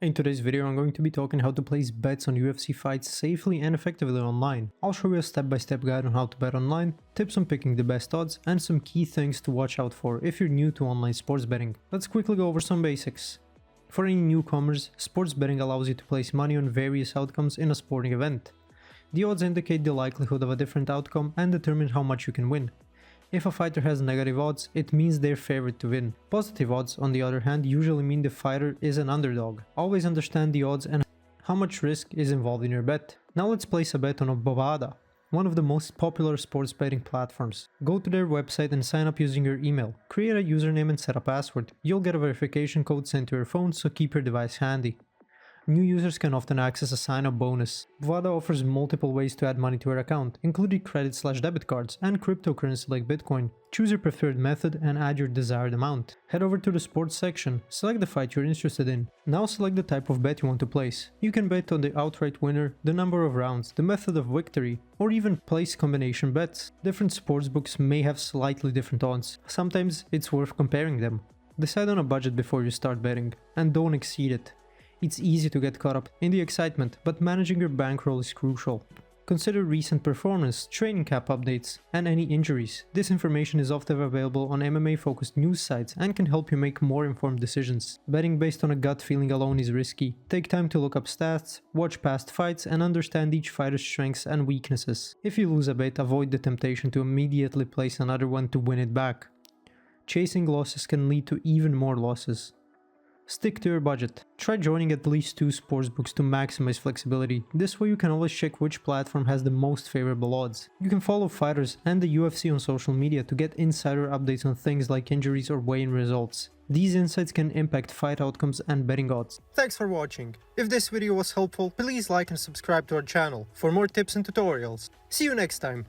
In today's video, I'm going to be talking how to place bets on UFC fights safely and effectively online. I'll show you a step-by-step guide on how to bet online, tips on picking the best odds, and some key things to watch out for if you're new to online sports betting. Let's quickly go over some basics. For any newcomers, sports betting allows you to place money on various outcomes in a sporting event. The odds indicate the likelihood of a different outcome and determine how much you can win. If a fighter has negative odds, it means they're favored to win. Positive odds, on the other hand, usually mean the fighter is an underdog. Always understand the odds and how much risk is involved in your bet. Now let's place a bet on a Bovada, one of the most popular sports betting platforms. Go to their website and sign up using your email. Create a username and set a password. You'll get a verification code sent to your phone, so keep your device handy. New users can often access a sign-up bonus. Bovada offers multiple ways to add money to your account, including credit/debit cards and cryptocurrency like Bitcoin. Choose your preferred method and add your desired amount. Head over to the sports section, select the fight you're interested in. Now select the type of bet you want to place. You can bet on the outright winner, the number of rounds, the method of victory, or even place combination bets. Different sportsbooks may have slightly different odds. Sometimes it's worth comparing them. Decide on a budget before you start betting, and don't exceed it. It's easy to get caught up in the excitement, but managing your bankroll is crucial. Consider recent performance, training camp updates, and any injuries. This information is often available on MMA-focused news sites and can help you make more informed decisions. Betting based on a gut feeling alone is risky. Take time to look up stats, watch past fights, and understand each fighter's strengths and weaknesses. If you lose a bet, avoid the temptation to immediately place another one to win it back. Chasing losses can lead to even more losses. Stick to your budget. Try joining at least 2 sportsbooks to maximize flexibility. This way you can always check which platform has the most favorable odds. You can follow fighters and the UFC on social media to get insider updates on things like injuries or weigh-in results. These insights can impact fight outcomes and betting odds. Thanks for watching. If this video was helpful, please like and subscribe to our channel for more tips and tutorials. See you next time.